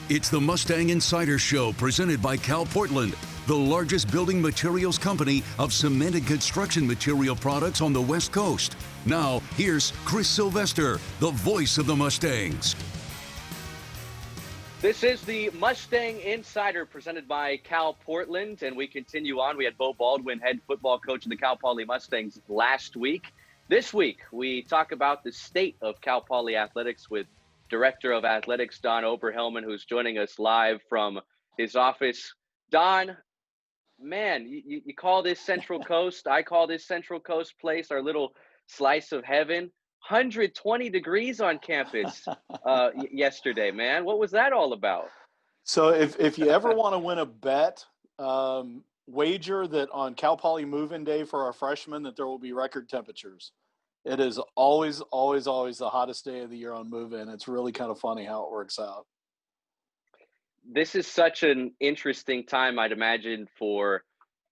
It's the Mustang Insider Show presented by Cal Portland, the largest building materials company of cement and construction material products on the West Coast. Now, here's Chris Sylvester, the voice of the Mustangs. This is the Mustang Insider presented by Cal Portland, and we continue on. We had Bo Baldwin, head football coach of the Cal Poly Mustangs last week. This week, we talk about the state of Cal Poly athletics with Director of Athletics, Don Oberhelman, who's joining us live from his office. Don, man, you call this Central Coast. I call this Central Coast place our little slice of heaven. 120 degrees on campus yesterday, man. What was that all about? So if you ever want to win a bet, wager that on Cal Poly move-in day for our freshmen that there will be record temperatures. It is always the hottest day of the year on move-in. It's really kind of funny how it works out. This is such an interesting time, I'd imagine, for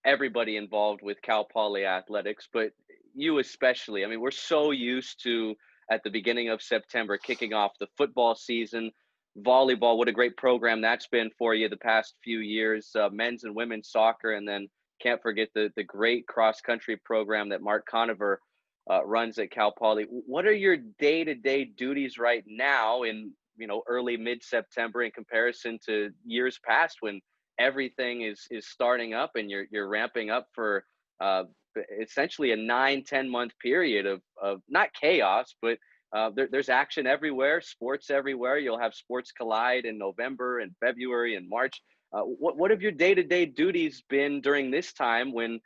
everybody involved with Cal Poly athletics, but you especially. I mean, we're so used to, at the beginning of September, kicking off the football season, volleyball. What a great program that's been for you the past few years, men's and women's soccer, and then can't forget the great cross-country program that Mark Conover runs at Cal Poly. What are your day-to-day duties right now in early mid-September in comparison to years past when everything is starting up and you're ramping up for essentially a 9-10 month period of not chaos, but there's action everywhere, sports everywhere. You'll have Sports Collide in November and February and March. What have your day-to-day duties been during this time when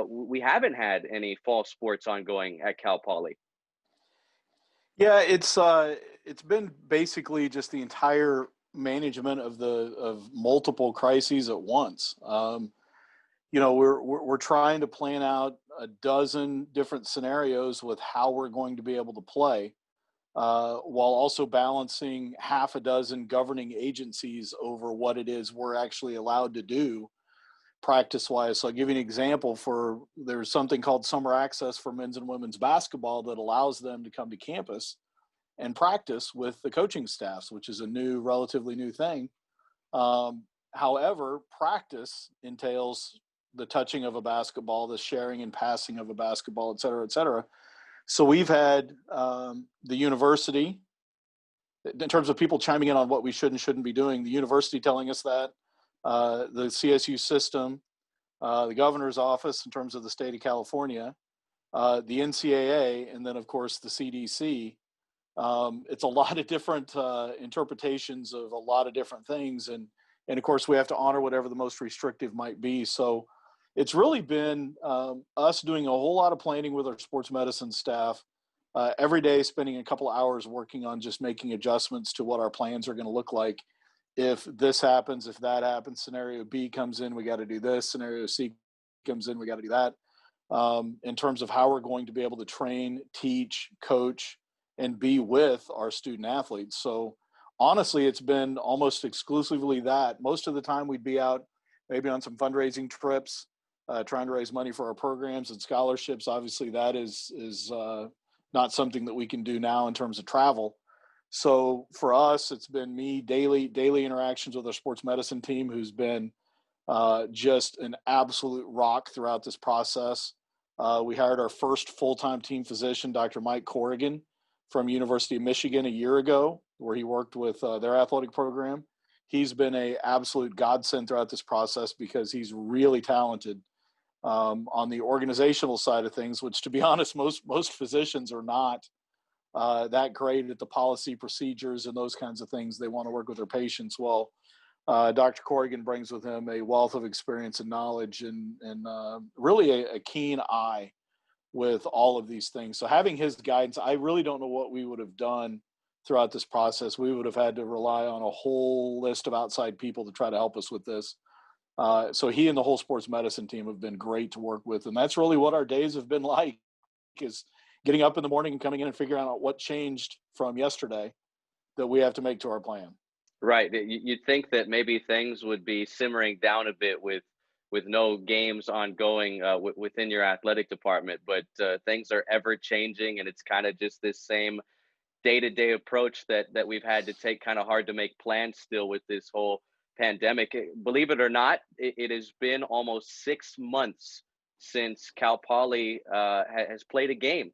we haven't had any fall sports ongoing at Cal Poly? Yeah, it's been basically just the entire management of multiple crises at once. We're trying to plan out a dozen different scenarios with how we're going to be able to play, while also balancing half a dozen governing agencies over what it is we're actually allowed to do practice-wise. So I'll give you an example. There's something called Summer Access for men's and women's basketball that allows them to come to campus and practice with the coaching staffs, which is a relatively new thing. However, practice entails the touching of a basketball, the sharing and passing of a basketball, et cetera, et cetera. So we've had the university, in terms of people chiming in on what we should and shouldn't be doing, the university telling us that, the CSU system, the governor's office in terms of the state of California, the NCAA, and then, of course, the CDC. It's a lot of different interpretations of a lot of different things. And of course, we have to honor whatever the most restrictive might be. So it's really been us doing a whole lot of planning with our sports medicine staff, every day spending a couple hours working on just making adjustments to what our plans are going to look like. If this happens, if that happens, scenario B comes in, we got to do this. Scenario C comes in, we got to do that. In terms of how we're going to be able to train, teach, coach, and be with our student athletes. So honestly, it's been almost exclusively that. Most of the time we'd be out maybe on some fundraising trips, trying to raise money for our programs and scholarships. Obviously that is not something that we can do now in terms of travel. So for us, it's been me daily interactions with our sports medicine team, who's been just an absolute rock throughout this process. We hired our first full-time team physician, Dr. Mike Corrigan, from University of Michigan a year ago, where he worked with their athletic program. He's been an absolute godsend throughout this process because he's really talented on the organizational side of things, which, to be honest, most physicians are not that great at the policy procedures and those kinds of things. They want to work with their patients. Well, Dr. Corrigan brings with him a wealth of experience and knowledge and really a keen eye with all of these things. So having his guidance, I really don't know what we would have done throughout this process. We would have had to rely on a whole list of outside people to try to help us with this. So he and the whole sports medicine team have been great to work with. And that's really what our days have been like, is getting up in the morning and coming in and figuring out what changed from yesterday that we have to make to our plan. Right. You'd think that maybe things would be simmering down a bit with no games ongoing within your athletic department, but things are ever changing, and it's kind of just this same day-to-day approach that we've had to take. Kind of hard to make plans still with this whole pandemic. Believe it or not, it has been almost 6 months since Cal Poly has played a game.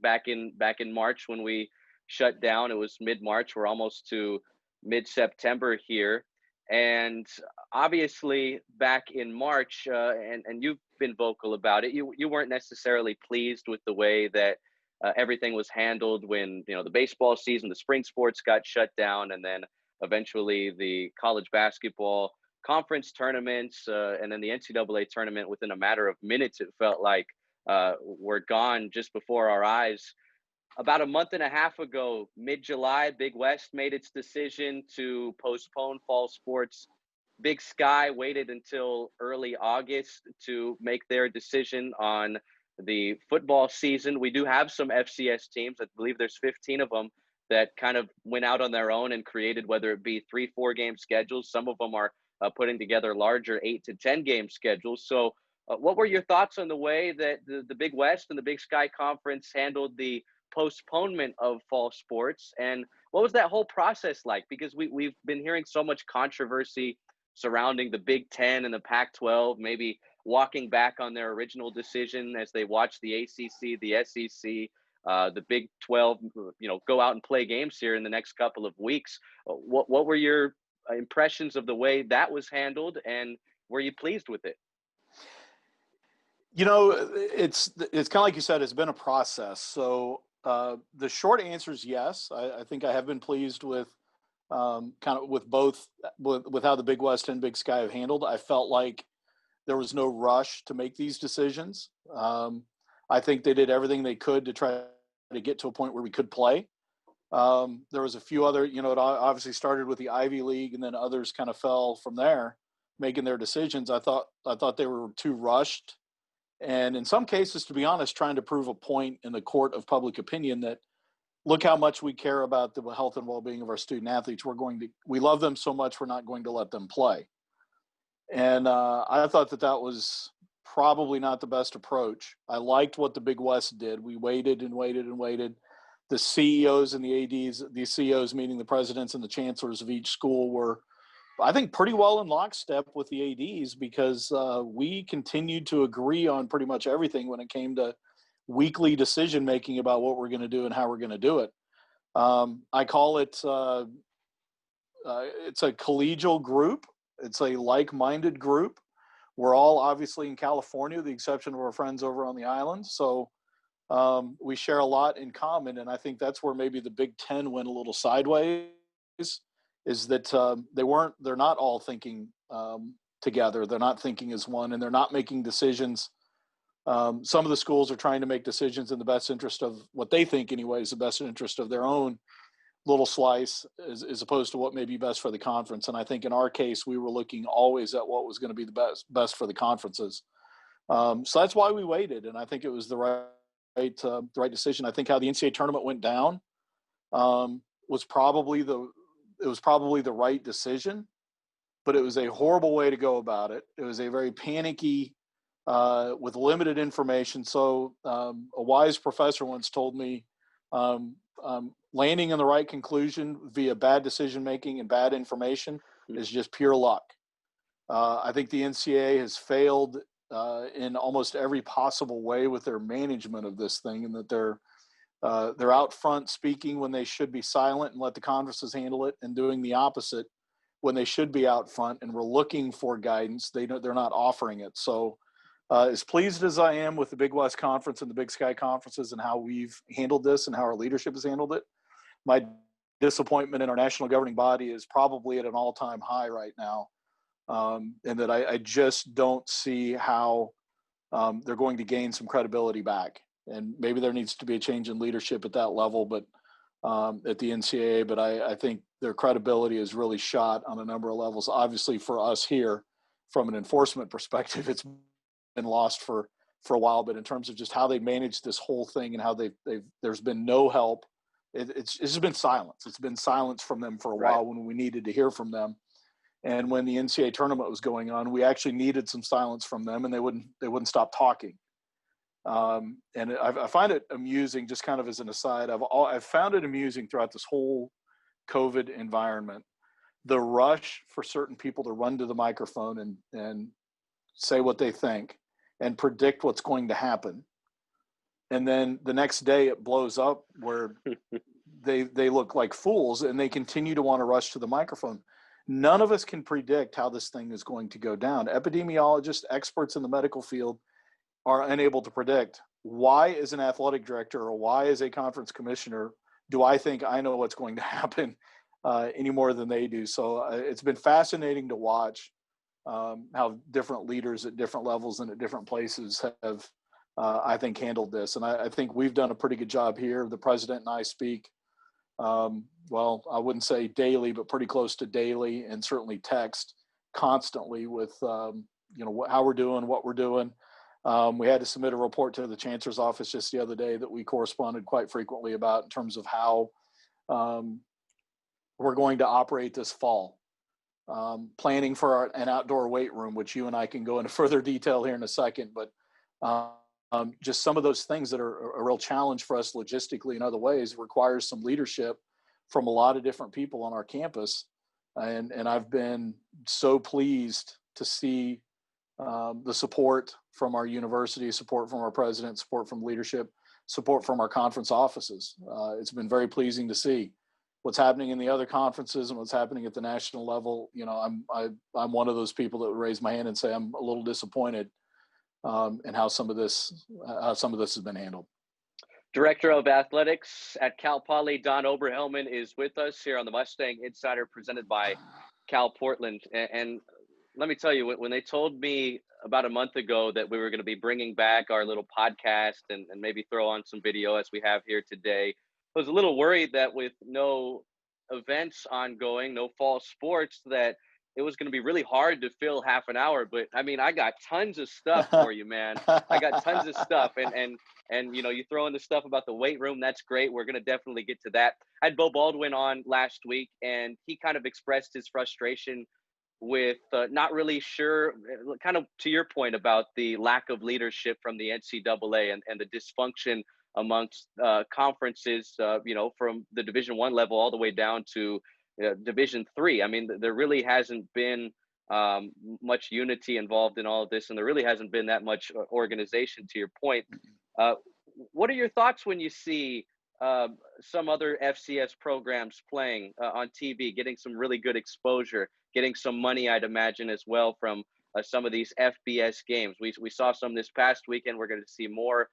Back in March when we shut down, it was mid-March. We're almost to mid-September here, and obviously back in March, and you've been vocal about it. You weren't necessarily pleased with the way that everything was handled when the baseball season, the spring sports got shut down, and then eventually the college basketball conference tournaments, and then the NCAA tournament within a matter of minutes. It felt like were gone just before our eyes. About a month and a half ago, mid-July, Big West made its decision to postpone fall sports. Big Sky waited until early August to make their decision on the football season. We do have some FCS teams. I believe there's 15 of them that kind of went out on their own and created, whether it be 3-4 game schedules. Some of them are putting together larger 8 to 10 game schedules. So what were your thoughts on the way that the Big West and the Big Sky Conference handled the postponement of fall sports? And what was that whole process like? Because we've been hearing so much controversy surrounding the Big Ten and the Pac-12, maybe walking back on their original decision as they watch the ACC, the SEC, the Big 12, go out and play games here in the next couple of weeks. What were your impressions of the way that was handled, and were you pleased with it? It's kind of like you said, it's been a process. So the short answer is yes. I think I have been pleased with kind of with both, with how the Big West and Big Sky have handled. I felt like there was no rush to make these decisions. I think they did everything they could to try to get to a point where we could play. There was a few other, it obviously started with the Ivy League, and then others kind of fell from there, making their decisions. I thought they were too rushed. And in some cases, to be honest, trying to prove a point in the court of public opinion that look how much we care about the health and well-being of our student athletes. We love them so much, we're not going to let them play. And I thought that was probably not the best approach. I liked what the Big West did. We waited and waited and waited. The CEOs and the ADs, the CEOs meaning the presidents and the chancellors of each school, were, I think, pretty well in lockstep with the ADs, because we continued to agree on pretty much everything when it came to weekly decision making about what we're going to do and how we're going to do it. I call it it's a collegial group. It's a like-minded group. We're all obviously in California, with the exception of our friends over on the island. So we share a lot in common, and I think that's where maybe the Big Ten went a little sideways. Is that they're not all thinking together. They're not thinking as one, and they're not making decisions. Some of the schools are trying to make decisions in the best interest of what they think, anyway, is the best interest of their own little slice, as opposed to what may be best for the conference. And I think in our case, we were looking always at what was going to be the best for the conferences. So that's why we waited, and I think it was the right decision. I think how the NCAA tournament went down was probably the right decision, but it was a horrible way to go about it. It was a very panicky, with limited information. So a wise professor once told me, landing in the right conclusion via bad decision-making and bad information is just pure luck. I think the NCAA has failed in almost every possible way with their management of this thing, and that they're out front speaking when they should be silent and let the conferences handle it, and doing the opposite when they should be out front and we're looking for guidance. They're not offering it. So as pleased as I am with the Big West Conference and the Big Sky Conferences and how we've handled this and how our leadership has handled it, my disappointment in our national governing body is probably at an all-time high right now. And that I just don't see how they're going to gain some credibility back. And maybe there needs to be a change in leadership at that level, but at the NCAA. But I think their credibility is really shot on a number of levels. Obviously, for us here, from an enforcement perspective, it's been lost for a while. But in terms of just how they managed this whole thing and how there's been no help. It's just been silence. It's been silence from them for a while when we needed to hear from them. And when the NCAA tournament was going on, we actually needed some silence from them, and they wouldn't stop talking. And I find it amusing, just kind of as an aside. I've found it amusing throughout this whole COVID environment, the rush for certain people to run to the microphone and say what they think and predict what's going to happen. And then the next day it blows up where they look like fools and they continue to want to rush to the microphone. None of us can predict how this thing is going to go down. Epidemiologists, experts in the medical field are unable to predict. Why, as an athletic director or why, as a conference commissioner, do I think I know what's going to happen any more than they do? So it's been fascinating to watch how different leaders at different levels and at different places have, I think, handled this. And I think we've done a pretty good job here. The president and I speak, well, I wouldn't say daily, but pretty close to daily, and certainly text constantly with, how we're doing, what we're doing. We had to submit a report to the chancellor's office just the other day that we corresponded quite frequently about in terms of how we're going to operate this fall. Planning for an outdoor weight room, which you and I can go into further detail here in a second, but just some of those things that are a real challenge for us logistically in other ways requires some leadership from a lot of different people on our campus. And I've been so pleased to see the support from our university, support from our president, support from leadership, support from our conference offices. It's been very pleasing to see what's happening in the other conferences and what's happening at the national level. I'm one of those people that would raise my hand and say I'm a little disappointed in how some of this has been handled. Director of Athletics at Cal Poly, Don Oberhelman, is with us here on the Mustang Insider, presented by Cal Portland. And let me tell you, when they told me about a month ago that we were going to be bringing back our little podcast and maybe throw on some video as we have here today, I was a little worried that with no events ongoing, no fall sports, that it was going to be really hard to fill half an hour. But I mean, I got tons of stuff for you, man. I got tons of stuff. And you throw in the stuff about the weight room. That's great. We're going to definitely get to that. I had Bo Baldwin on last week, and he kind of expressed his frustration with not really sure, kind of to your point about the lack of leadership from the NCAA and the dysfunction amongst conferences, from the Division I level all the way down to Division III. I mean, there really hasn't been much unity involved in all of this, and there really hasn't been that much organization, to your point. What are your thoughts when you see some other FCS programs playing on TV, getting some really good exposure, getting some money, I'd imagine, as well from some of these FBS games? We saw some this past weekend. We're going to see more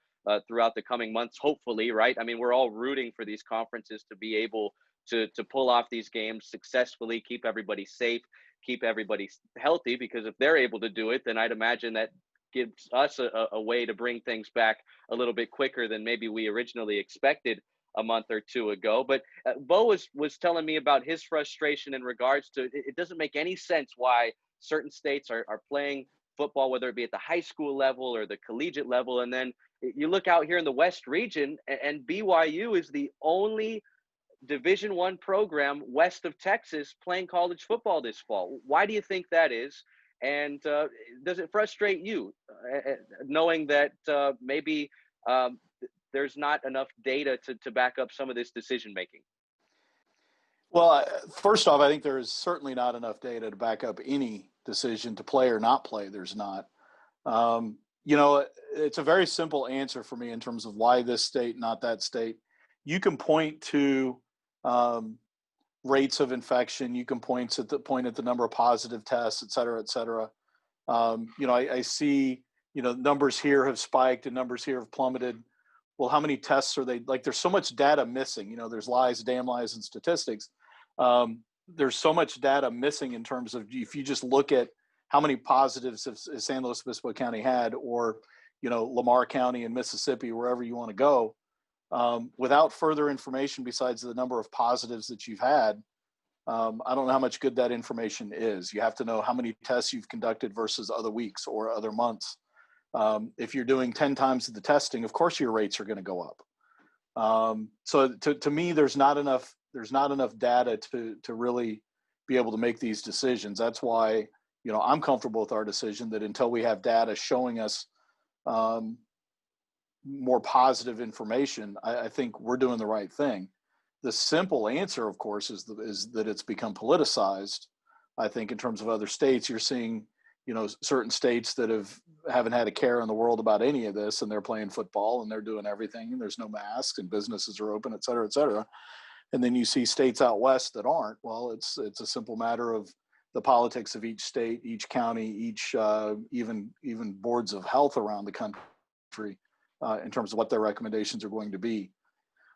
throughout the coming months, hopefully, right? I mean, we're all rooting for these conferences to be able to pull off these games successfully, keep everybody safe, keep everybody healthy, because if they're able to do it, then I'd imagine that gives us a way to bring things back a little bit quicker than maybe we originally expected a month or two ago. But Bo was telling me about his frustration in regards to it doesn't make any sense why certain states are playing football, whether it be at the high school level or the collegiate level. And then you look out here in the West region, and BYU is the only Division I program west of Texas playing college football this fall. Why do you think that is? And does it frustrate you knowing that maybe there's not enough data to back up some of this decision making? Well, first off, I think there is certainly not enough data to back up any decision to play or not play. There's not. It's a very simple answer for me in terms of why this state, not that state. You can point to rates of infection. You can point at the number of positive tests, et cetera, et cetera. I see, numbers here have spiked and numbers here have plummeted. Well, how many tests are they? Like, there's so much data missing. There's lies, damn lies, and statistics. There's so much data missing in terms of, if you just look at how many positives has San Luis Obispo County had, or, Lamar County in Mississippi, wherever you want to go, without further information besides the number of positives that you've had. I don't know how much good that information is. You have to know how many tests you've conducted versus other weeks or other months. If you're doing 10 times the testing, of course your rates are going to go up. So to me, there's not enough data to really be able to make these decisions. That's why, I'm comfortable with our decision that until we have data showing us more positive information, I think we're doing the right thing. The simple answer, of course, is that it's become politicized. I think in terms of other states, you're seeing, certain states that haven't had a care in the world about any of this, and they're playing football and they're doing everything, and there's no masks and businesses are open, et cetera, et cetera. And then you see states out west that aren't. Well, it's a simple matter of the politics of each state, each county, each even boards of health around the country in terms of what their recommendations are going to be.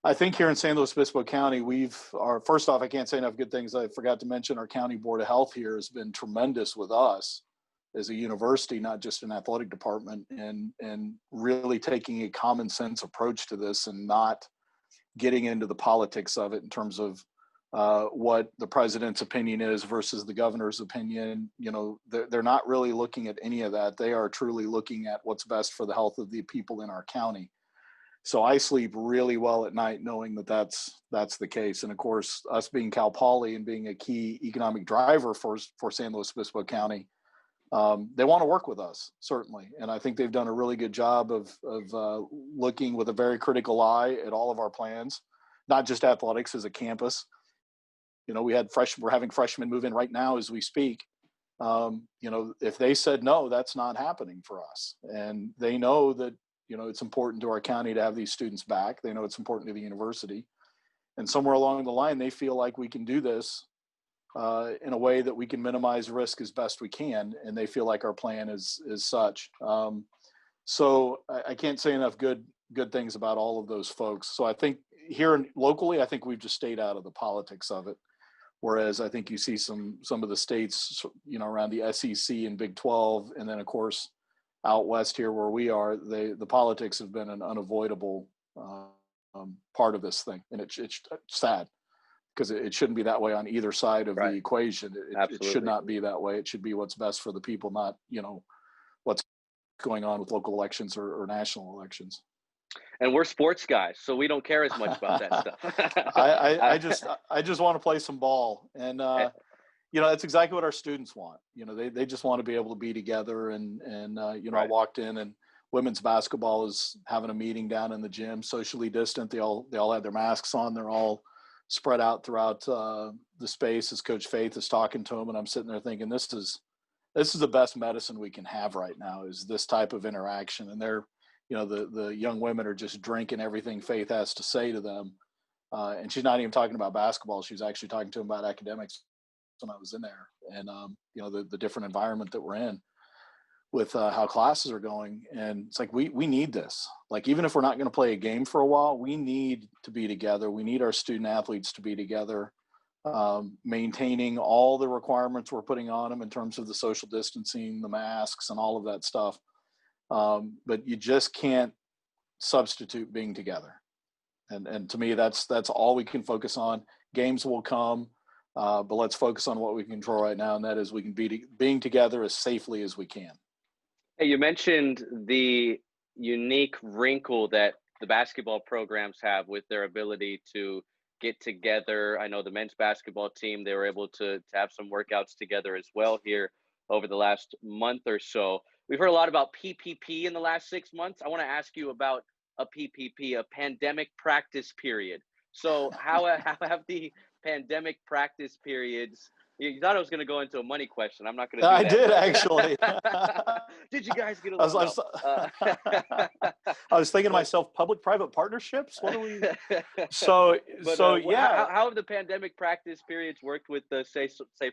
I think here in San Luis Obispo County, first off, I can't say enough good things. I forgot to mention our county board of health here has been tremendous with us as a university, not just an athletic department, and really taking a common sense approach to this and not getting into the politics of it in terms of what the president's opinion is versus the governor's opinion. They're not really looking at any of that. They are truly looking at what's best for the health of the people in our county. So I sleep really well at night knowing that that's the case. And of course, us being Cal Poly and being a key economic driver for San Luis Obispo County, they want to work with us, certainly. And I think they've done a really good job of looking with a very critical eye at all of our plans, not just athletics as a campus. We're having freshmen move in right now as we speak. If they said no, that's not happening for us. And they know that, it's important to our county to have these students back. They know it's important to the university. And somewhere along the line, they feel like we can do this in a way that we can minimize risk as best we can. And they feel like our plan is such. So I can't say enough good things about all of those folks. So I think here locally, I think we've just stayed out of the politics of it. Whereas I think you see some of the states, around the SEC and Big 12, and then of course out west here where we are, the politics have been an unavoidable part of this thing, and it's sad because it shouldn't be that way on either side of the equation. It should not be that way. It should be what's best for the people, not what's going on with local elections or national elections. And we're sports guys, so we don't care as much about that stuff. I just want to play some ball, and that's exactly what our students want. They just want to be able to be together, and I walked in and women's basketball is having a meeting down in the gym, socially distant. They all have their masks on. They're all spread out throughout the space as Coach Faith is talking to them, and I'm sitting there thinking, this is the best medicine we can have right now, is this type of interaction. And they're the young women are just drinking everything Faith has to say to them. And she's not even talking about basketball. She's actually talking to them about academics when I was in there, and the different environment that we're in with how classes are going. And it's like, we need this. Like, even if we're not going to play a game for a while, we need to be together. We need our student athletes to be together, maintaining all the requirements we're putting on them in terms of the social distancing, the masks, and all of that stuff. But you just can't substitute being together. And to me, that's all we can focus on. Games will come, but let's focus on what we can control right now, and that is we can be being together as safely as we can. Hey, you mentioned the unique wrinkle that the basketball programs have with their ability to get together. I know the men's basketball team, they were able to have some workouts together as well here over the last month or so. We've heard a lot about PPP in the last 6 months. I want to ask you about a PPP, a pandemic practice period. So how have the pandemic practice periods? You thought I was going to go into a money question. I'm not going to do that. I did, actually. Did you guys get along? I was thinking to myself, public-private partnerships? What do we? Yeah. How have the pandemic practice periods worked with the say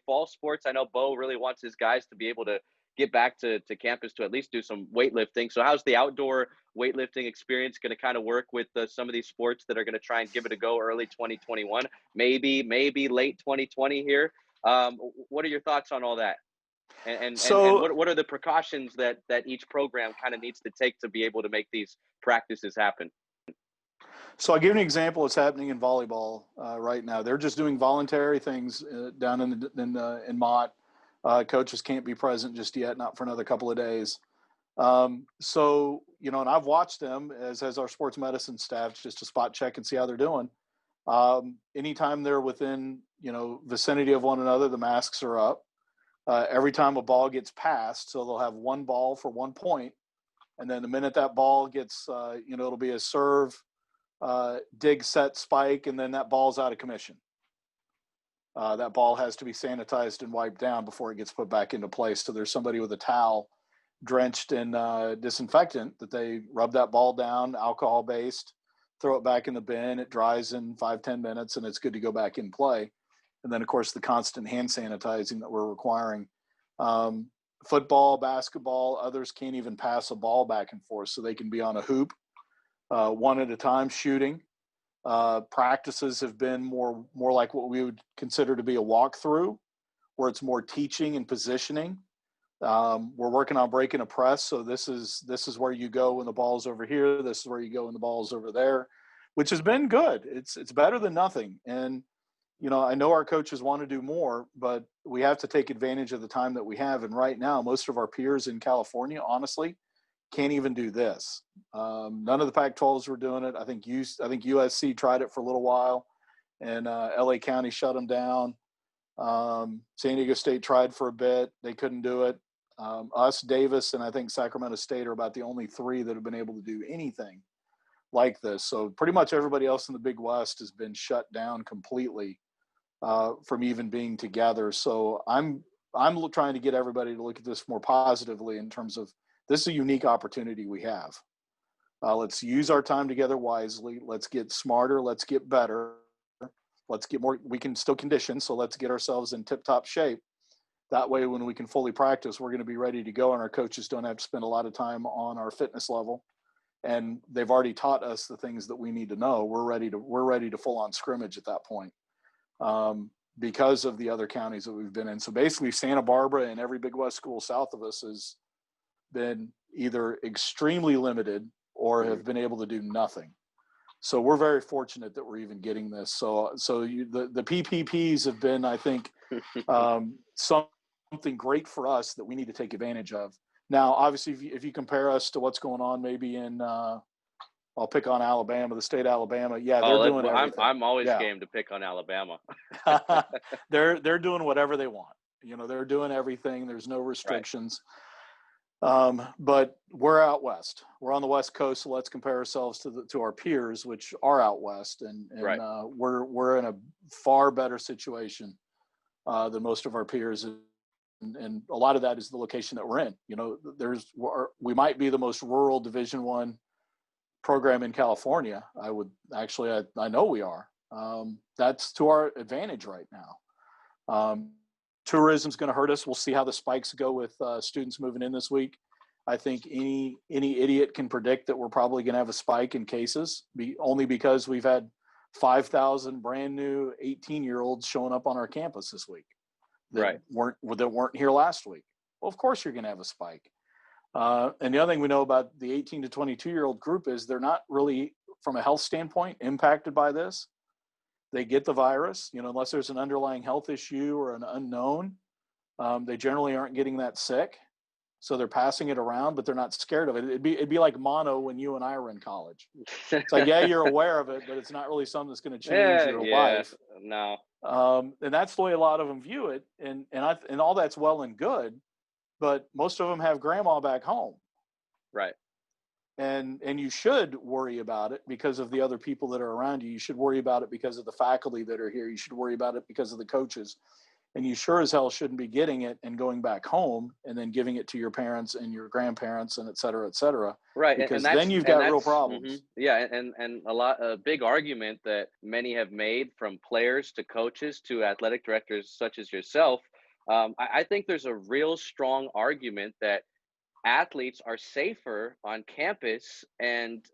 fall sports? I know Bo really wants his guys to be able to get back to campus to at least do some weightlifting. So how's the outdoor weightlifting experience going to kind of work with some of these sports that are going to try and give it a go early 2021, maybe late 2020 here? What are your thoughts on all that? And what are the precautions that each program kind of needs to take to be able to make these practices happen? So I'll give you an example. It's happening in volleyball right now. They're just doing voluntary things down in Mott. Coaches can't be present just yet, not for another couple of days. So, and I've watched them, as has our sports medicine staff, just to spot check and see how they're doing. Anytime they're within, vicinity of one another, the masks are up. Every time a ball gets passed, so they'll have one ball for 1 point. And then the minute that ball gets, it'll be a serve, dig, set, spike, and then that ball's out of commission. That ball has to be sanitized and wiped down before it gets put back into place. So there's somebody with a towel drenched in disinfectant that they rub that ball down, alcohol based, throw it back in the bin. It dries in 5-10 minutes and it's good to go back in play. And then of course the constant hand sanitizing that we're requiring. Football, basketball, others can't even pass a ball back and forth, so they can be on a hoop one at a time shooting. Practices have been more like what we would consider to be a walkthrough, where it's more teaching and positioning. We're working on breaking a press, so this is where you go when the ball's over here. This is where you go when the ball's over there, which has been good. It's better than nothing. And I know our coaches want to do more, but we have to take advantage of the time that we have. And right now, most of our peers in California, honestly, can't even do this. None of the Pac-12s were doing it. I think USC tried it for a little while, and LA County shut them down. San Diego State tried for a bit. They couldn't do it. Us, Davis, and I think Sacramento State are about the only three that have been able to do anything like this. So pretty much everybody else in the Big West has been shut down completely from even being together. So I'm trying to get everybody to look at this more positively in terms of this is a unique opportunity we have. Let's use our time together wisely. Let's get smarter. Let's get better. Let's get more. We can still condition, so let's get ourselves in tip-top shape. That way, when we can fully practice, we're going to be ready to go, and our coaches don't have to spend a lot of time on our fitness level. And they've already taught us the things that we need to know. We're ready to full-on scrimmage at that point. Because of the other counties that we've been in. So basically Santa Barbara and every Big West school south of us has been either extremely limited or have been able to do nothing. So we're very fortunate that we're even getting this. So the PPPs have been, I think, something great for us that we need to take advantage of. Now, obviously, if you compare us to what's going on maybe in I'll pick on Alabama, the state of Alabama. Yeah, they're doing everything. I'm always game to pick on Alabama. They're doing whatever they want. They're doing everything. There's no restrictions. Right. But we're out west. We're on the West Coast, so let's compare ourselves to our peers, which are out west, and right. We're in a far better situation than most of our peers. And a lot of that is the location that we're in. We might be the most rural Division I program in California. I know we are. That's to our advantage right now. Tourism's going to hurt us. We'll see how the spikes go with students moving in this week. I think any idiot can predict that we're probably going to have a spike in cases, only because we've had 5,000 brand new 18-year-olds showing up on our campus this week that weren't here last week. Well, of course you're going to have a spike. And the other thing we know about the 18 to 22-year-old group is they're not really, from a health standpoint, impacted by this. They get the virus, unless there's an underlying health issue or an unknown. They generally aren't getting that sick. So they're passing it around, but they're not scared of it. It'd be like mono when you and I were in college. It's like, yeah, you're aware of it, but it's not really something that's going to change your life. No. And that's the way a lot of them view it. And all that's well and good. But most of them have grandma back home. Right. And you should worry about it because of the other people that are around you. You should worry about it because of the faculty that are here. You should worry about it because of the coaches. And you sure as hell shouldn't be getting it and going back home and then giving it to your parents and your grandparents and et cetera, et cetera. Right. Because then you've got real problems. Mm-hmm. Yeah. And a big argument that many have made, from players to coaches to athletic directors such as yourself, I think there's a real strong argument that athletes are safer on campus and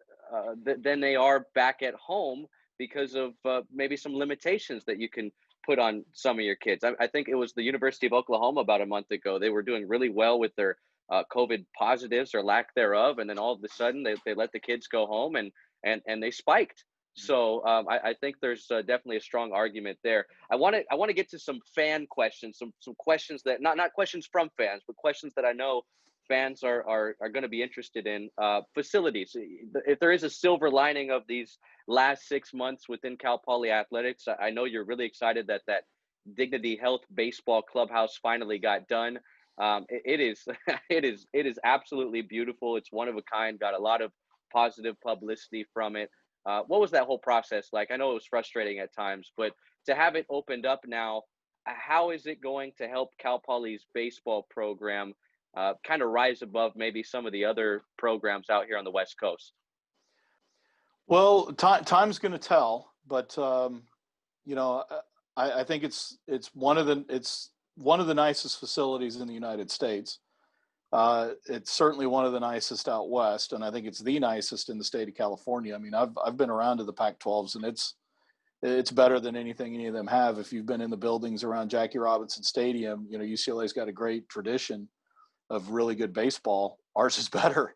than they are back at home because of maybe some limitations that you can put on some of your kids. I think it was the University of Oklahoma about a month ago. They were doing really well with their COVID positives or lack thereof, and then all of a sudden they let the kids go home and they spiked. So I think there's definitely a strong argument there. I want to get to some fan questions, some questions that not questions from fans, but questions that I know fans are going to be interested in. Facilities. If there is a silver lining of these last 6 months within Cal Poly Athletics, I know you're really excited that Dignity Health baseball clubhouse finally got done. It is it is absolutely beautiful. It's one of a kind. Got a lot of positive publicity from it. What was that whole process like? I know it was frustrating at times, but to have it opened up now, how is it going to help Cal Poly's baseball program kind of rise above maybe some of the other programs out here on the West Coast? Well, time's going to tell, but you know, I think it's one of the nicest facilities in the United States. It's certainly one of the nicest out west, and I think it's the nicest in the state of California. I mean, I've been around to the Pac-12s, and it's better than anything any of them have. If you've been in the buildings around Jackie Robinson Stadium, you know, UCLA's got a great tradition of really good baseball. Ours is better.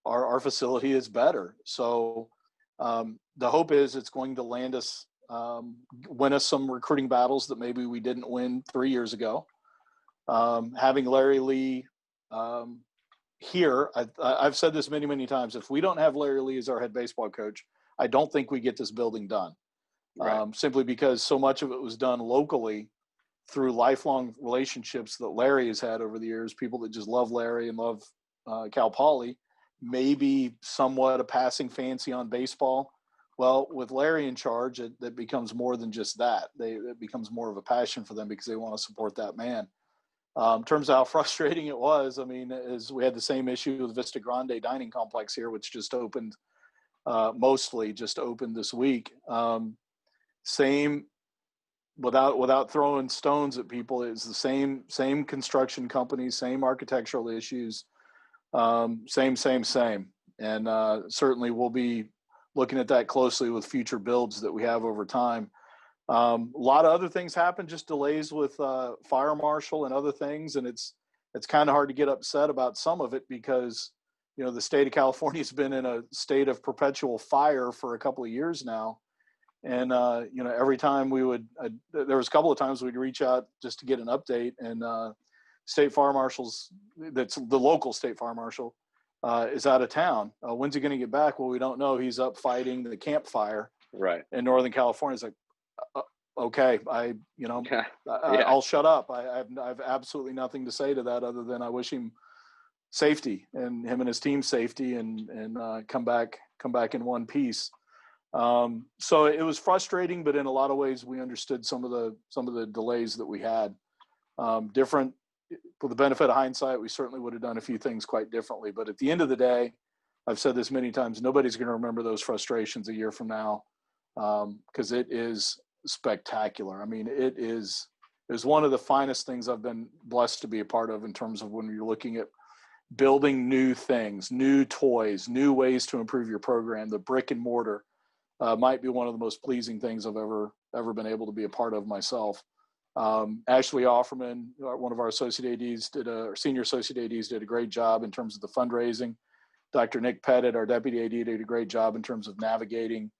Our facility is better. So the hope is it's going to win us some recruiting battles that maybe we didn't win 3 years ago. Having Larry Lee here, I've said this many, many times. If we don't have Larry Lee as our head baseball coach, I don't think we get this building done. Right. Simply because so much of it was done locally through lifelong relationships that Larry has had over the years, people that just love Larry and love Cal Poly, maybe somewhat a passing fancy on baseball. Well, with Larry in charge, it becomes more than just that. It becomes more of a passion for them because they want to support that man. In terms of how frustrating it was, I mean, is we had the same issue with Vista Grande Dining Complex here, which just opened, mostly just opened this week. Same, without throwing stones at people, it's the same construction companies, same architectural issues, same, and certainly we'll be looking at that closely with future builds that we have over time. A lot of other things happen, just delays with fire marshal and other things, and it's kind of hard to get upset about some of it because, you know, the state of California has been in a state of perpetual fire for a couple of years now. And, you know, every time there was a couple of times we'd reach out just to get an update, and state fire marshals, that's the local state fire marshal, is out of town. When's he going to get back? Well, we don't know. He's up fighting the campfire Right. in Northern California. It's like, okay, Yeah. I'll shut up. I've absolutely nothing to say to that other than I wish him safety and him and his team safety and come back in one piece. So it was frustrating, but in a lot of ways we understood some of the delays that we had. Different, with the benefit of hindsight, we certainly would have done a few things quite differently. But at the end of the day, I've said this many times, nobody's going to remember those frustrations a year from now, because it is spectacular. I mean, it is one of the finest things I've been blessed to be a part of in terms of when you're looking at building new things, new toys, new ways to improve your program. The brick and mortar might be one of the most pleasing things I've ever been able to be a part of myself. Ashley Offerman, one of our associate ADs, senior associate ADs, did a great job in terms of the fundraising. Dr. Nick Pettit, our deputy AD, did a great job in terms of navigating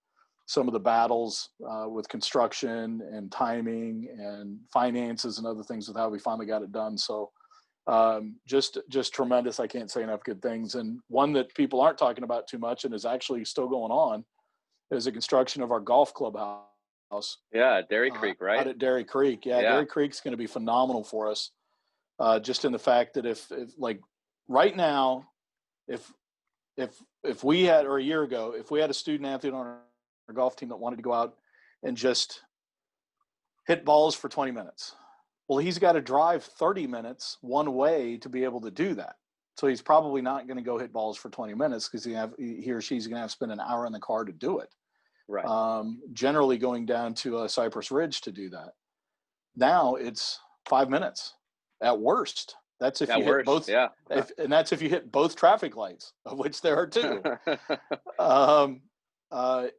some of the battles with construction and timing and finances and other things with how we finally got it done. So just tremendous. I can't say enough good things. And one that people aren't talking about too much and is actually still going on is the construction of our golf clubhouse. Yeah, Dairy Creek, right? Out at Dairy Creek. Yeah. Dairy Creek's going to be phenomenal for us. Just in the fact that if like right now, if we had, or a year ago, if we had a student athlete on our golf team that wanted to go out and just hit balls for 20 minutes, well, he's got to drive 30 minutes one way to be able to do that. So he's probably not going to go hit balls for 20 minutes because he or she's going to have to spend an hour in the car to do it. Right. Generally going down to Cypress Ridge to do that. Now it's 5 minutes at worst. That's if you hit both. Yeah. And that's if you hit both traffic lights, of which there are two.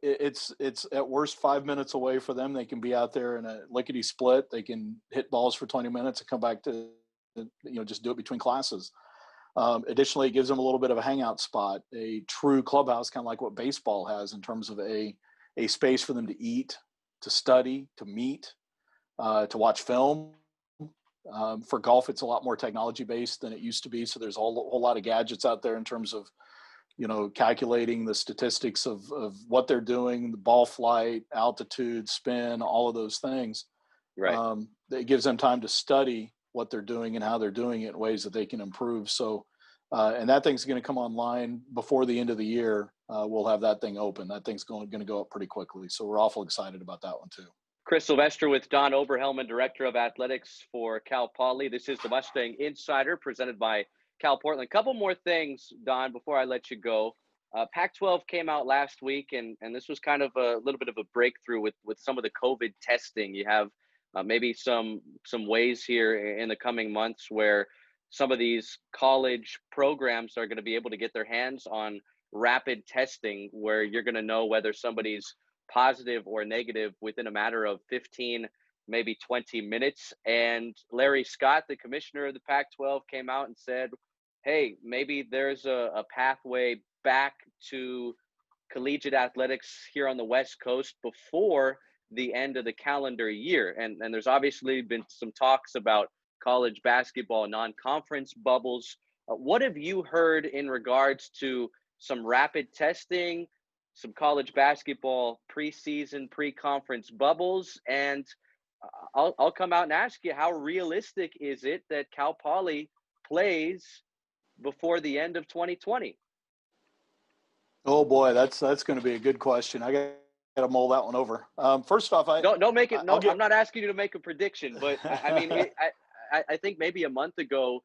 It's at worst 5 minutes away for them. They can be out there in a lickety split. They can hit balls for 20 minutes and come back to, just do it between classes. Additionally, it gives them a little bit of a hangout spot, a true clubhouse, kind of like what baseball has in terms of a space for them to eat, to study, to meet, to watch film. For golf, it's a lot more technology based than it used to be. So there's a whole lot of gadgets out there in terms of, calculating the statistics of what they're doing, the ball flight, altitude, spin, all of those things. Right. It gives them time to study what they're doing and how they're doing it in ways that they can improve. So, and that thing's going to come online before the end of the year. We'll have that thing open. That thing's going to go up pretty quickly. So we're awful excited about that one too. Chris Sylvester with Don Oberhelman, Director of Athletics for Cal Poly. This is the Mustang Insider presented by Cal Portland. Couple more things, Don, before I let you go. Pac-12 came out last week, and this was kind of a little bit of a breakthrough with some of the COVID testing. You have maybe some ways here in the coming months where some of these college programs are going to be able to get their hands on rapid testing, where you're going to know whether somebody's positive or negative within a matter of 15, maybe 20 minutes. And Larry Scott, the commissioner of the Pac-12, came out and said, hey, maybe there's a pathway back to collegiate athletics here on the West Coast before the end of the calendar year. And there's obviously been some talks about college basketball non-conference bubbles. What have you heard in regards to some rapid testing, some college basketball preseason, pre-conference bubbles? And I'll come out and ask you, how realistic is it that Cal Poly plays before the end of 2020? Oh boy, that's going to be a good question. I got to mull that one over. First off, don't make it. No, I'm not asking you to make a prediction, but I mean, I think maybe a month ago,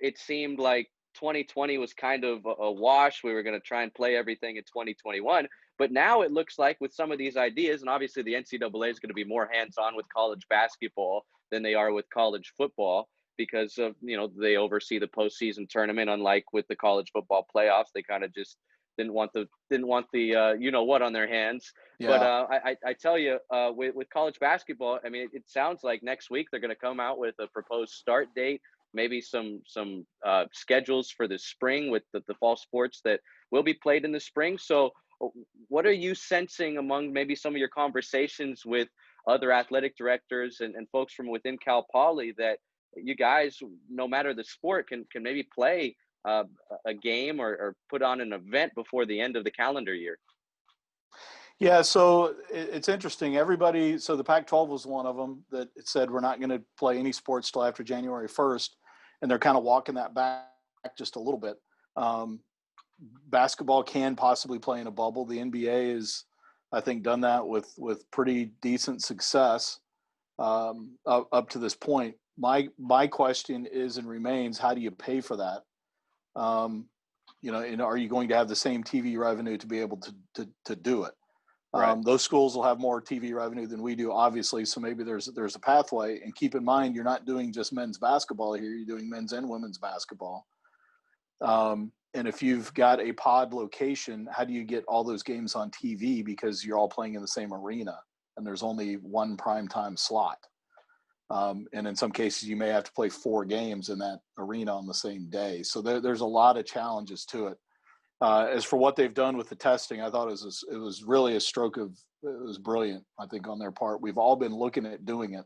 it seemed like 2020 was kind of a wash. We were going to try and play everything in 2021. But now it looks like with some of these ideas, and obviously the NCAA is going to be more hands-on with college basketball than they are with college football because of, they oversee the postseason tournament, unlike with the college football playoffs. They kind of just didn't want the what on their hands. Yeah. But I tell you, with college basketball, I mean, it sounds like next week they're going to come out with a proposed start date, maybe some schedules for the spring with the fall sports that will be played in the spring. So what are you sensing among maybe some of your conversations with other athletic directors and folks from within Cal Poly that you guys, no matter the sport, can maybe play a game or put on an event before the end of the calendar year? Yeah, so it's interesting. Everybody, so the Pac-12 was one of them that said we're not going to play any sports till after January 1st, and they're kind of walking that back just a little bit. Basketball can possibly play in a bubble. The NBA is, I think, done that with pretty decent success up to this point. My question is and remains, how do you pay for that? And are you going to have the same TV revenue to be able to do it? Right. Those schools will have more TV revenue than we do, obviously. So maybe there's a pathway. And keep in mind, you're not doing just men's basketball here. You're doing men's and women's basketball. And if you've got a pod location, how do you get all those games on TV? Because you're all playing in the same arena and there's only one primetime slot. And in some cases, you may have to play 4 games in that arena on the same day. So there's a lot of challenges to it. As for what they've done with the testing, I thought it was really it was brilliant, I think, on their part. We've all been looking at doing it,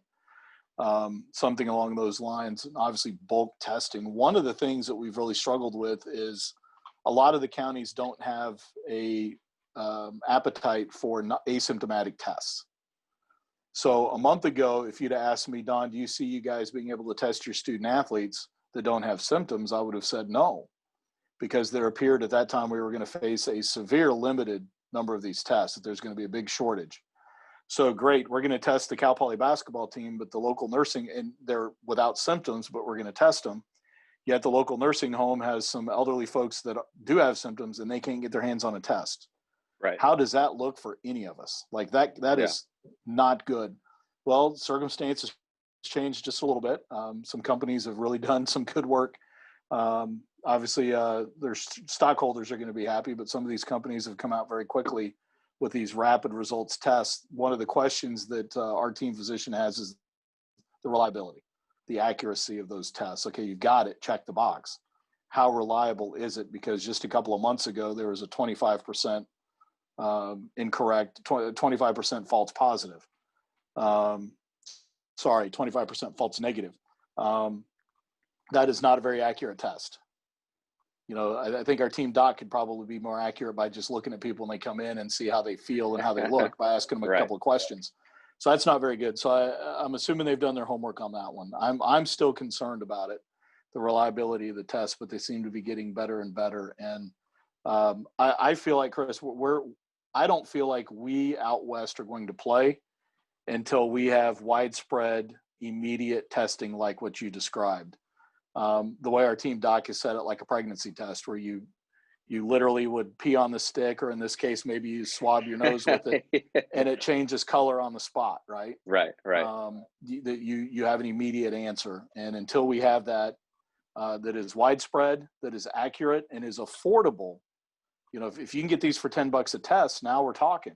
something along those lines, and obviously bulk testing. One of the things that we've really struggled with is a lot of the counties don't have a appetite for asymptomatic tests. So a month ago, if you'd asked me, Don, do you see you guys being able to test your student athletes that don't have symptoms? I would have said no, because there appeared at that time we were going to face a severe limited number of these tests, that there's going to be a big shortage. So great, we're going to test the Cal Poly basketball team, but the local nursing, and they're without symptoms, but we're going to test them. Yet the local nursing home has some elderly folks that do have symptoms and they can't get their hands on a test. Right. How does that look for any of us? Like that is not good. Well, circumstances changed just a little bit. Some companies have really done some good work. Obviously, their stockholders are going to be happy, but some of these companies have come out very quickly with these rapid results tests. One of the questions that our team physician has is the reliability, the accuracy of those tests. Okay, you've got it, check the box. How reliable is it? Because just a couple of months ago, there was a 25% incorrect, 25% false positive. 25% false negative. That is not a very accurate test. I think our team doc could probably be more accurate by just looking at people when they come in and see how they feel and how they look by asking them a couple of questions. So that's not very good. So I'm assuming they've done their homework on that one. I'm still concerned about it, the reliability of the test, but they seem to be getting better and better. And I feel like, Chris, I don't feel like we out west are going to play until we have widespread, immediate testing like what you described. The way our team doc has set it, like a pregnancy test, where you literally would pee on the stick, or in this case, maybe you swab your nose with it, and it changes color on the spot, right? Right. You have an immediate answer. And until we have that, that is widespread, that is accurate, and is affordable, if you can get these for $10 a test, now we're talking.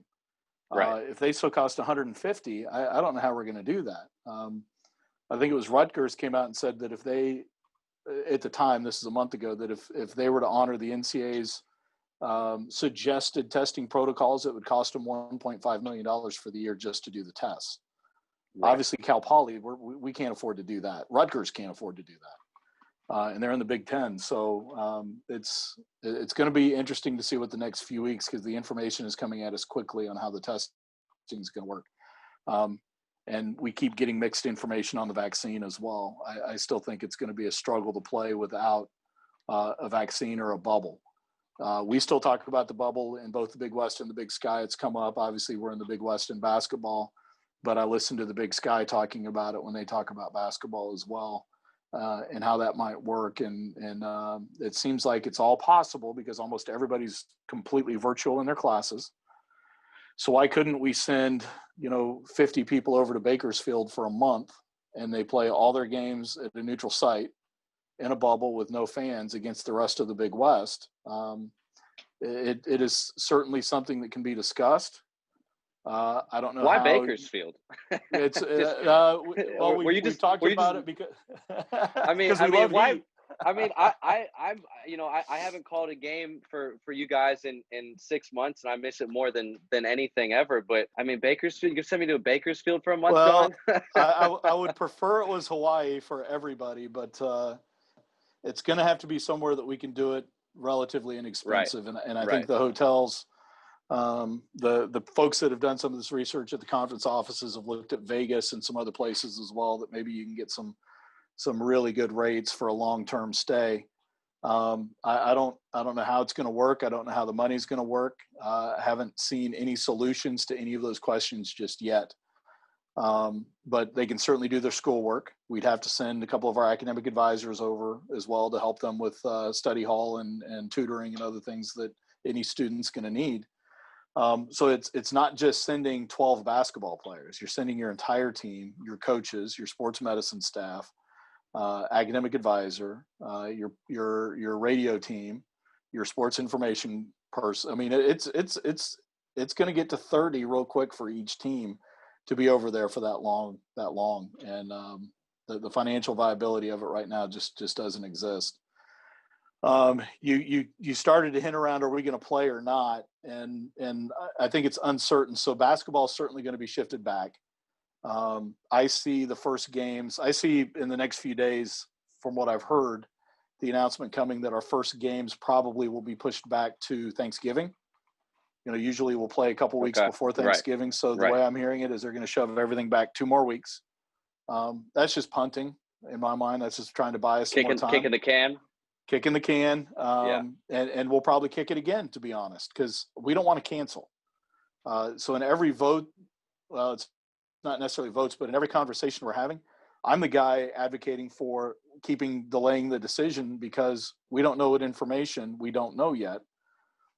Right. If they still cost 150, I don't know how we're going to do that. I think it was Rutgers came out and said that if they, at the time, this is a month ago, that if they were to honor the NCAA's suggested testing protocols, it would cost them $1.5 million for the year just to do the tests. Right. Obviously, Cal Poly, we can't afford to do that. Rutgers can't afford to do that. And they're in the Big Ten. So it's going to be interesting to see what the next few weeks, because the information is coming at us quickly on how the testing is going to work. And we keep getting mixed information on the vaccine as well. I still think it's going to be a struggle to play without a vaccine or a bubble. We still talk about the bubble in both the Big West and the Big Sky. It's come up. Obviously, we're in the Big West in basketball, but I listen to the Big Sky talking about it when they talk about basketball as well, and how that might work. And it seems like it's all possible because almost everybody's completely virtual in their classes. So why couldn't we send 50 people over to Bakersfield for a month, and they play all their games at a neutral site in a bubble with no fans against the rest of the Big West? It is certainly something that can be discussed. I don't know why how Bakersfield. It's we've talked about it because we love heat. I haven't called a game for you guys in 6 months, and I miss it more than anything ever. But I mean, Bakersfield, you can send me to a Bakersfield for a month, well, John? I would prefer it was Hawaii for everybody, but it's going to have to be somewhere that we can do it relatively inexpensive. Right. And I think the hotels, the folks that have done some of this research at the conference offices have looked at Vegas and some other places as well, that maybe you can get some really good rates for a long-term stay. I don't know how it's going to work. I don't know how the money's going to work. I haven't seen any solutions to any of those questions just yet. But they can certainly do their schoolwork. We'd have to send a couple of our academic advisors over as well to help them with study hall and tutoring and other things that any student's going to need. So it's not just sending 12 basketball players. You're sending your entire team, your coaches, your sports medicine staff, academic advisor, your radio team, your sports information person. I mean, it's going to get to 30 real quick for each team to be over there for that long. And the financial viability of it right now just doesn't exist. You started to hint around, are we going to play or not? And I think it's uncertain. So basketball is certainly going to be shifted back. I see the first games. I see in the next few days, from what I've heard, the announcement coming that our first games probably will be pushed back to Thanksgiving. Usually we'll play a couple weeks before Thanksgiving. Right. So the way I'm hearing it is they're going to shove everything back 2 more weeks. That's just punting in my mind. That's just trying to buy us some more time. Kicking the can. And we'll probably kick it again, to be honest, because we don't want to cancel. So in every vote, well, it's not necessarily votes, but in every conversation we're having, I'm the guy advocating for delaying the decision because we don't know what information we don't know yet.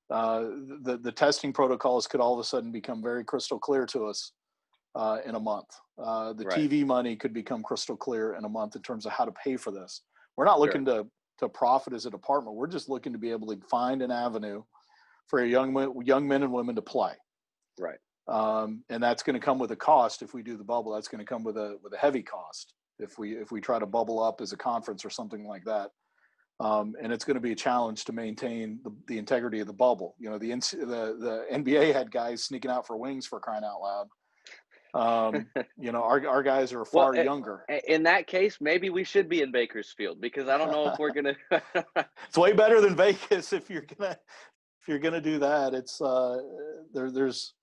The testing protocols could all of a sudden become very crystal clear to us in a month. The TV money could become crystal clear in a month in terms of how to pay for this. We're not looking to profit as a department. We're just looking to be able to find an avenue for young men and women to play. Right. And that's going to come with a cost. If we do the bubble, that's going to come with a heavy cost. If we try to bubble up as a conference or something like that. And it's going to be a challenge to maintain the integrity of the bubble. The NBA had guys sneaking out for wings, for crying out loud. Our guys are far younger. In that case, maybe we should be in Bakersfield, because I don't know if we're going to. It's way better than Vegas if you're gonna do that. It's there's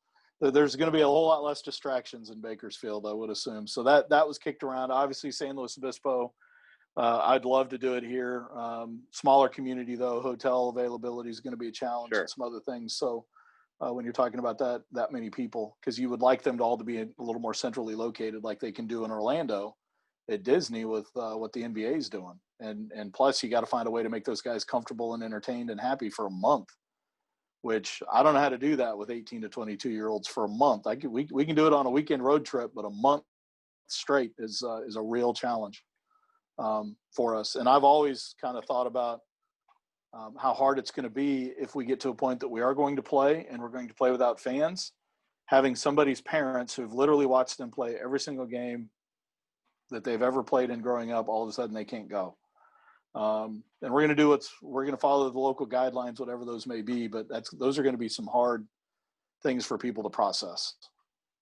there's going to be a whole lot less distractions in Bakersfield, I would assume. So that was kicked around. Obviously, San Luis Obispo. I'd love to do it here. Smaller community though, hotel availability is going to be a challenge Sure. and some other things. So when you're talking about that many people, because you would like them to all to be a little more centrally located, like they can do in Orlando at Disney with what the NBA is doing. And plus, you got to find a way to make those guys comfortable and entertained and happy for a month, which I don't know how to do that with 18 to 22-year-olds for a month. We can do it on a weekend road trip, but a month straight is a real challenge for us. And I've always kind of thought about how hard it's going to be if we get to a point that we are going to play and we're going to play without fans, having somebody's parents who've literally watched them play every single game that they've ever played in growing up, all of a sudden they can't go. And we're going to follow the local guidelines, whatever those may be, but those are going to be some hard things for people to process.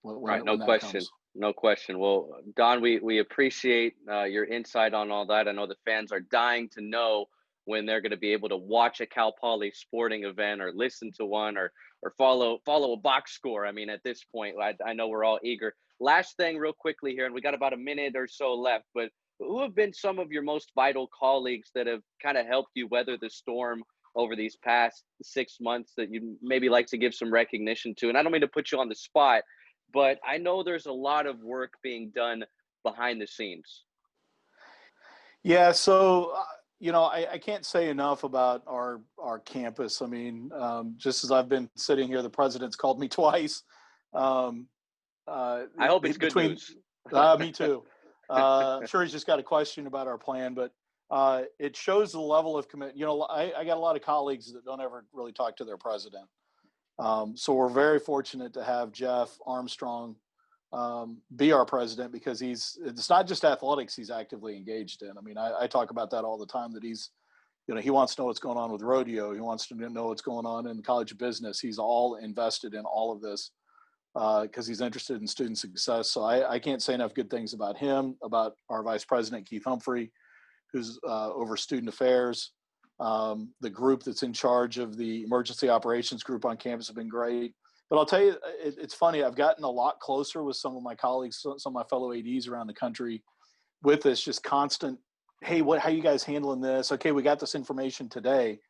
Right. No question. No question. Well, Don, we appreciate your insight on all that. I know the fans are dying to know when they're going to be able to watch a Cal Poly sporting event or listen to one or follow a box score. I mean, at this point, I know we're all eager. Last thing real quickly here, and we got about a minute or so left, but who have been some of your most vital colleagues that have kind of helped you weather the storm over these past 6 months that you maybe like to give some recognition to? And I don't mean to put you on the spot, but I know there's a lot of work being done behind the scenes. Yeah. So, I can't say enough about our campus. I mean, just as I've been sitting here, the president's called me twice. I hope it's good news. Me too. I'm sure he's just got a question about our plan, but it shows the level of commitment. I got a lot of colleagues that don't ever really talk to their president. So we're very fortunate to have Jeff Armstrong be our president, because it's not just athletics he's actively engaged in. I mean, I talk about that all the time, that he wants to know what's going on with rodeo. He wants to know what's going on in the College of Business. He's all invested in all of this because he's interested in student success. So I can't say enough good things about him, about our vice president, Keith Humphrey, who's over student affairs. The group that's in charge of the emergency operations group on campus have been great. But I'll tell you, it's funny. I've gotten a lot closer with some of my colleagues, some of my fellow ADs around the country, with this just constant, hey, how you guys handling this? Okay, we got this information today.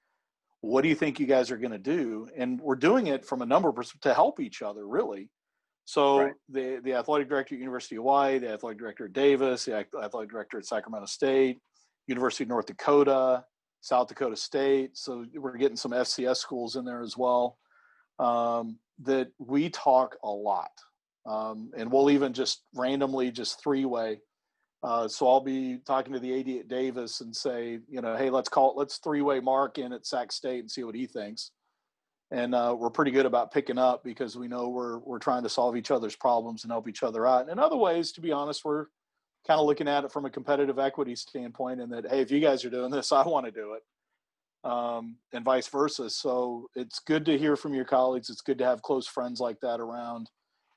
What do you think you guys are going to do? And we're doing it from a number of perspectives to help each other, really. So right. the athletic director at University of Hawaii, the athletic director at Davis, the athletic director at Sacramento State, University of North Dakota, South Dakota State. So we're getting some FCS schools in there as well. That we talk a lot. And we'll even just randomly just three-way. So I'll be talking to the AD at Davis and say, hey, let's three-way Mark in at Sac State and see what he thinks. And we're pretty good about picking up, because we know we're trying to solve each other's problems and help each other out. And in other ways, to be honest, we're kind of looking at it from a competitive equity standpoint, and that, hey, if you guys are doing this, I want to do it. And vice versa. So it's good to hear from your colleagues. It's good to have close friends like that around.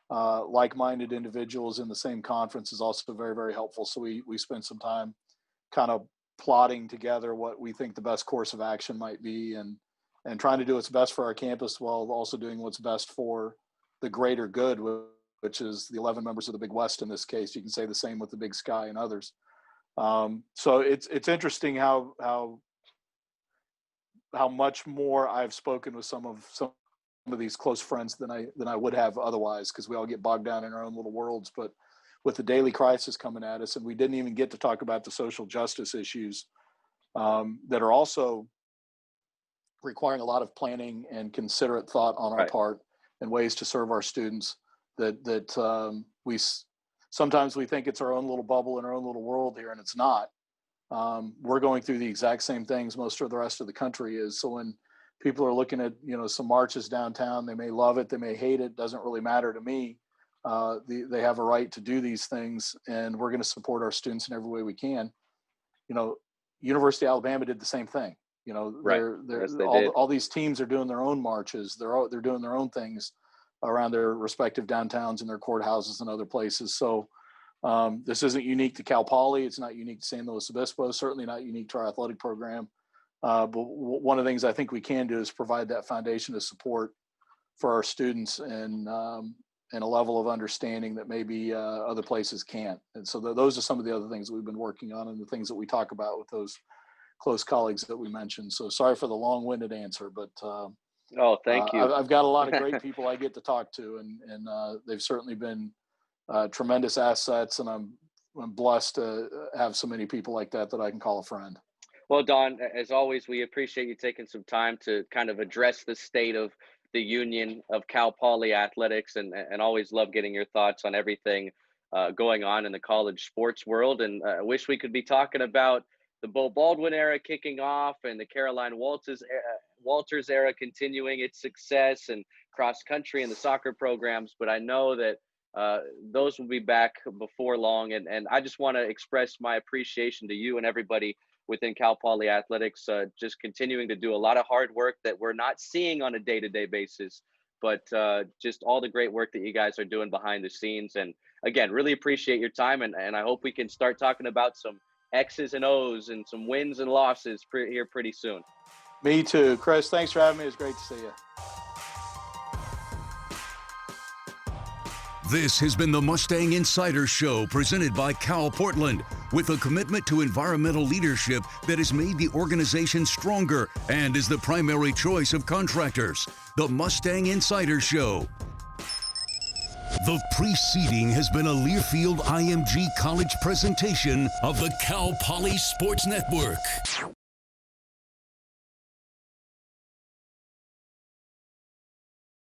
Like-minded individuals in the same conference is also very, very helpful. So we spend some time kind of plotting together what we think the best course of action might be, and trying to do what's best for our campus while also doing what's best for the greater good, which is the 11 members of the Big West in this case. You can say the same with the Big Sky and others. So it's interesting how much more I've spoken with some of these close friends than I would have otherwise, because we all get bogged down in our own little worlds. But with the daily crisis coming at us, and we didn't even get to talk about the social justice issues that are also requiring a lot of planning and considerate thought on our right. part, and ways to serve our students, that we sometimes we think it's our own little bubble in our own little world here, and it's not. We're going through the exact same things most of the rest of the country is. So when people are looking at, some marches downtown, they may love it, they may hate it, doesn't really matter to me. They have a right to do these things, and we're going to support our students in every way we can. University of Alabama did the same thing. Right. Yes, all these teams are doing their own marches. They're doing their own things around their respective downtowns and their courthouses and other places. So this isn't unique to Cal Poly. It's not unique to San Luis Obispo. Certainly not unique to our athletic program. But one of the things I think we can do is provide that foundation of support for our students, and and a level of understanding that maybe other places can't. And so those are some of the other things that we've been working on and the things that we talk about with those close colleagues that we mentioned. So sorry for the long-winded answer, but Oh, thank you. I've got a lot of great people I get to talk to, and they've certainly been tremendous assets, and I'm blessed to have so many people like that I can call a friend. Well, Don, as always, we appreciate you taking some time to kind of address the state of the union of Cal Poly athletics, and always love getting your thoughts on everything going on in the college sports world. And I wish we could be talking about the Bo Baldwin era kicking off and the Caroline Walters era continuing its success, and cross country and the soccer programs. But I know that those will be back before long. And I just want to express my appreciation to you and everybody within Cal Poly athletics, just continuing to do a lot of hard work that we're not seeing on a day-to-day basis, but just all the great work that you guys are doing behind the scenes. And again, really appreciate your time. And I hope we can start talking about some X's and O's and some wins and losses here pretty soon. Me too. Chris, thanks for having me. It's great to see you. This has been the Mustang Insider Show presented by Cal Portland, with a commitment to environmental leadership that has made the organization stronger and is the primary choice of contractors. The Mustang Insider Show. The preceding has been a Learfield IMG College presentation of the Cal Poly Sports Network.